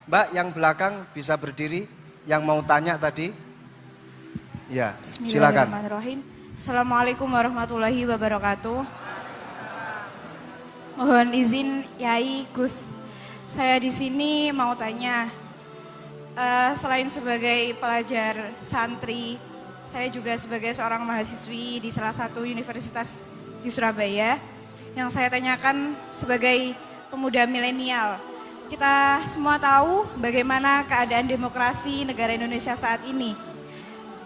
Mbak yang belakang bisa berdiri, yang mau tanya tadi. Ya, silakan. Bismillahirrahmanirrahim. Assalamualaikum warahmatullahi wabarakatuh. Mohon izin Yai Gus, saya di sini mau tanya. Selain sebagai pelajar santri, saya juga sebagai seorang mahasiswi di salah satu universitas di Surabaya. Yang saya tanyakan sebagai pemuda milenial, kita semua tahu bagaimana keadaan demokrasi negara Indonesia saat ini.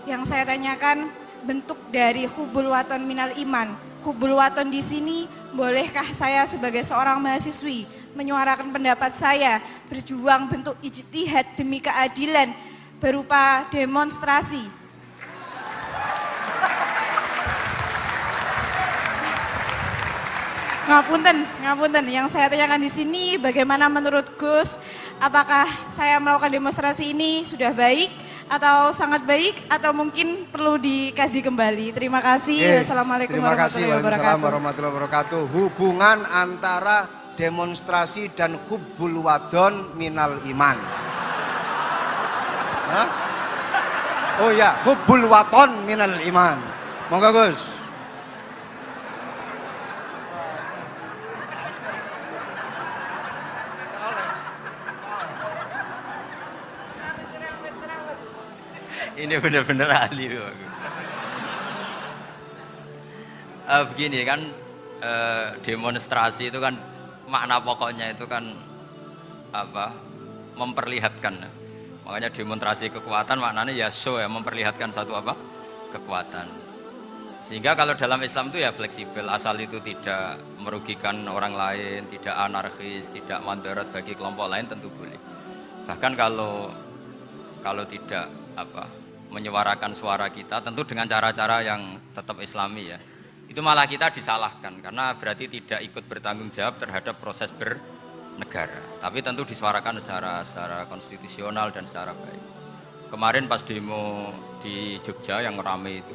Yang saya tanyakan bentuk dari hubul waton minal iman. Hubul waton di sini, bolehkah saya sebagai seorang mahasiswi menyuarakan pendapat saya, berjuang bentuk ijtihad demi keadilan berupa demonstrasi? Ngapunten. Yang saya tanyakan di sini, bagaimana menurut Gus, apakah saya melakukan demonstrasi ini sudah baik atau sangat baik atau mungkin perlu dikaji kembali? Terima kasih. Wassalamualaikum warahmatullahi wabarakatuh. Hubungan antara demonstrasi dan hubbul wadon minal iman. Hah? Oh ya, hubbul waton minal iman. Monggo Gus. Ini benar-benar ahli. Begini kan, demonstrasi itu kan makna pokoknya itu kan apa? Memperlihatkan. Makanya demonstrasi kekuatan maknanya ya show ya, memperlihatkan satu apa? Kekuatan. Sehingga kalau dalam Islam itu ya fleksibel, asal itu tidak merugikan orang lain, tidak anarkis, tidak mandorot bagi kelompok lain tentu boleh. Bahkan kalau tidak menyuarakan suara kita tentu dengan cara-cara yang tetap islami ya, itu malah kita disalahkan karena berarti tidak ikut bertanggung jawab terhadap proses bernegara, tapi tentu disuarakan secara konstitusional dan secara baik. Kemarin pas demo di Jogja yang rame itu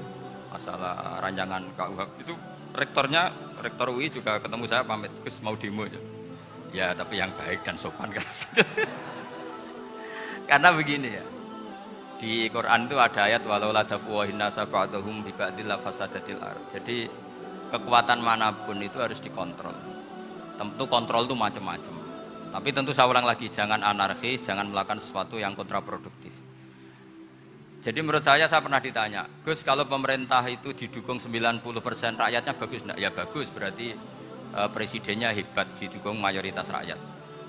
masalah rancangan KUHP itu, rektor UI juga ketemu saya, pamit Gus mau demo ya tapi yang baik dan sopan karena begini ya, di Quran itu ada ayat walau la dafwahin nasa ba'dahum bi ba'dil fasadatil ardh. Jadi kekuatan manapun itu harus dikontrol. Tentu kontrol itu macam-macam. Tapi tentu saya ulang lagi, jangan anarkis, jangan melakukan sesuatu yang kontraproduktif. Jadi menurut saya pernah ditanya, Gus kalau pemerintah itu didukung 90% rakyatnya bagus enggak? Ya bagus, berarti presidennya hebat, didukung mayoritas rakyat.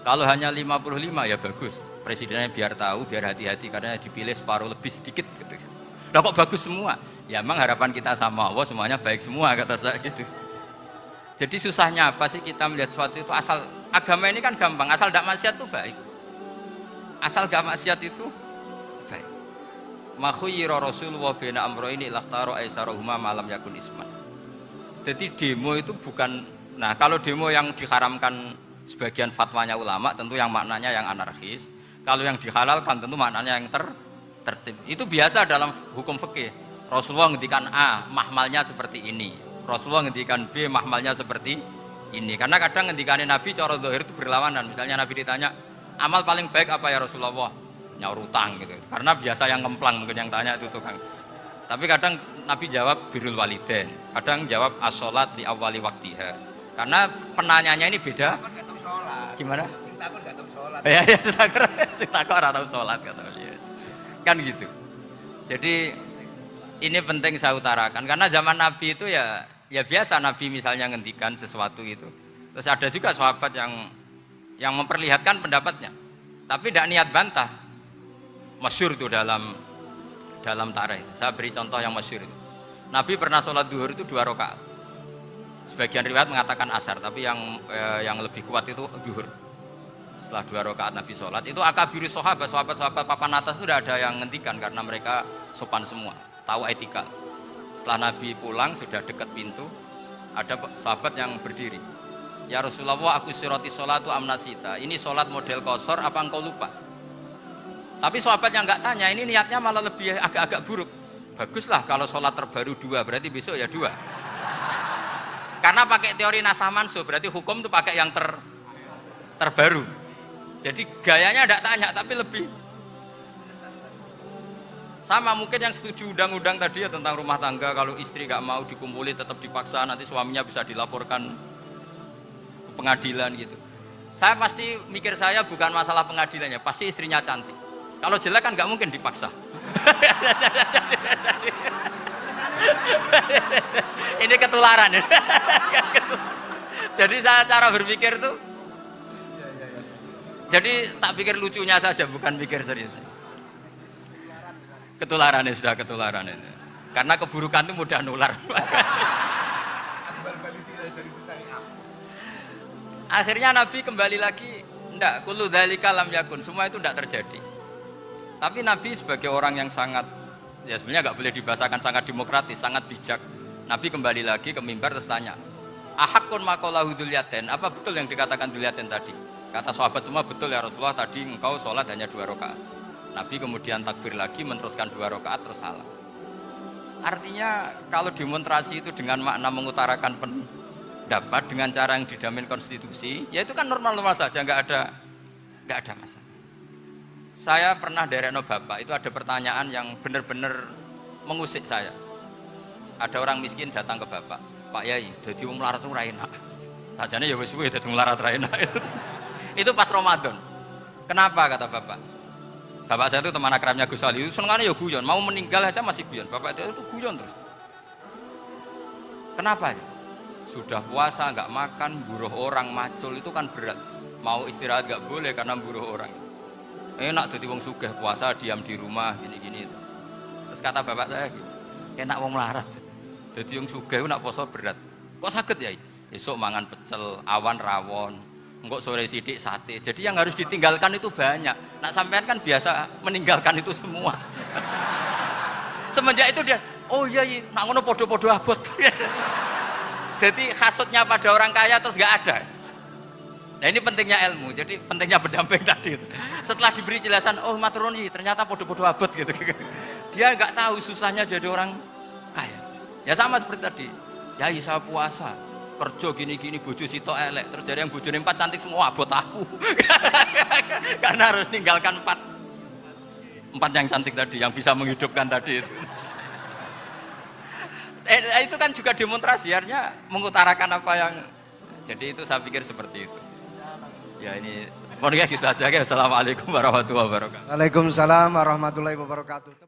Kalau hanya 55 ya bagus. Presidennya biar tahu, biar hati-hati karena dipilih separuh lebih sedikit gitu. Nah kok bagus semua? Ya emang harapan kita sama Allah semuanya baik semua kata saya gitu. Jadi susahnya apa sih kita melihat sesuatu itu, asal agama ini kan gampang, asal tidak maksiat itu baik. Asal gak maksiat itu baik. Ma khuyyira Rasulullah baina amrayni lakhtara aisarahuma malam yakun isman. Jadi demo itu bukan, nah kalau demo yang diharamkan sebagian fatwanya ulama tentu yang maknanya yang anarkis. Kalau yang dihalalkan tentu maknanya yang tertib. Itu biasa dalam hukum fikih. Rasulullah ngendikan A, mahmalnya seperti ini. Rasulullah ngendikan B, mahmalnya seperti ini. Karena kadang ngendikanin Nabi cara zahir itu berlawanan. Misalnya Nabi ditanya, amal paling baik apa ya Rasulullah? Nyaur utang gitu. Karena biasa yang ngemplang mungkin yang tanya itu tukang. Tapi kadang Nabi jawab birrul walidain. Kadang jawab as-sholat di awali waktiha. Karena penanyanya ini beda. Gimana? Ya, takut atau sholat katanya. Kan gitu. Jadi ini penting saya utarakan karena zaman Nabi itu ya biasa Nabi misalnya ngendikan sesuatu itu. Terus ada juga sahabat yang memperlihatkan pendapatnya, tapi tidak niat bantah. Masyhur itu dalam tarikh. Saya beri contoh yang masyhur itu. Nabi pernah sholat duhur itu 2 rakaat. Sebagian riwayat mengatakan asar, tapi yang lebih kuat itu duhur. Setelah 2 rakaat Nabi sholat, itu akabiru sahabat papan atas itu tidak ada yang ngendikan karena mereka sopan semua, tahu etika. Setelah Nabi pulang sudah dekat pintu, ada sahabat yang berdiri. Ya Rasulullah, aku siroti sholatu amnasita. Ini sholat model kosor apa engkau lupa? Tapi sahabat yang nggak tanya ini niatnya malah lebih agak-agak buruk. Baguslah kalau sholat terbaru 2, berarti besok ya 2. Karena pakai teori nasah mansuh, berarti hukum itu pakai yang terbaru. Jadi gayanya tidak tanya, tapi lebih sama mungkin yang setuju undang-undang tadi ya tentang rumah tangga, kalau istri nggak mau dikumpuli tetap dipaksa, nanti suaminya bisa dilaporkan ke pengadilan gitu. Saya pasti mikir saya bukan masalah pengadilannya, pasti istrinya cantik. Kalau jelek kan nggak mungkin dipaksa. Ini ketularan. Jadi saya cara berpikir tuh, jadi tak pikir lucunya saja, bukan pikir serius. Ketularan ya, sudah ketularan ini. Karena keburukan itu mudah nular. Akhirnya Nabi kembali lagi, enggak, kullu dzalika lam yakun, semua itu enggak terjadi. Tapi Nabi sebagai orang yang sangat, ya sebenarnya enggak boleh dibahasakan sangat demokratis, sangat bijak. Nabi kembali lagi ke mimbar terus tanya, ahakun maqalahu dzulyaten, apa betul yang dikatakan dzulyaten tadi? Kata sahabat semua, betul ya Rasulullah, tadi engkau sholat hanya 2 rakaat. Nabi kemudian takbir lagi, meneruskan 2 rakaat terus salam. Artinya kalau demonstrasi itu dengan makna mengutarakan pendapat dengan cara yang dijamin konstitusi, ya itu kan normal-normal saja, nggak ada masalah. Saya pernah derekno bapak, itu ada pertanyaan yang benar-benar mengusik saya. Ada orang miskin datang ke bapak, Pak Yai, jadi wong melarat itu ra enak. Sajane ya wis suwe dadi wong melarat ra enak. Itu pas Ramadan. Kenapa kata bapak? Bapak saya itu teman akrabnya Gus Ali, senengannya ya guyon, mau meninggal aja masih guyon. Bapak itu guyon terus. Kenapa ya? Sudah puasa nggak makan, buruh orang, macul itu kan berat. Mau istirahat nggak boleh karena buruh orang. Enak jadi wong sugih puasa diam di rumah gini-gini terus. Terus kata bapak saya, enak wong melarat. Jadi wong sugih nak poso berat. Kok sakit ya? Esok mangan pecel, awan rawon. Enggak sore sidik sate. Jadi yang harus ditinggalkan itu banyak. Nak sampean kan biasa meninggalkan itu semua. Semenjak itu dia, oh iya, nak ngono podo-podo abot. Jadi hasutnya pada orang kaya terus nggak ada. Nah ini pentingnya ilmu. Jadi pentingnya pendamping tadi itu. Setelah diberi jelasan, oh maturuni ternyata podo-podo abot gitu. Dia nggak tahu susahnya jadi orang kaya. Ya sama seperti tadi. Ya saya puasa. Kerja gini-gini, bojo sitok elek, terus dari yang bojone 4 cantik semua abot aku. Karena harus ninggalkan 4 yang cantik tadi, yang bisa menghidupkan tadi itu. Itu kan juga demonstrasi, artinya mengutarakan apa yang, jadi itu saya pikir seperti itu. Ya ini, pokoknya gitu aja ya. Assalamualaikum warahmatullahi wabarakatuh. Waalaikumsalam warahmatullahi wabarakatuh.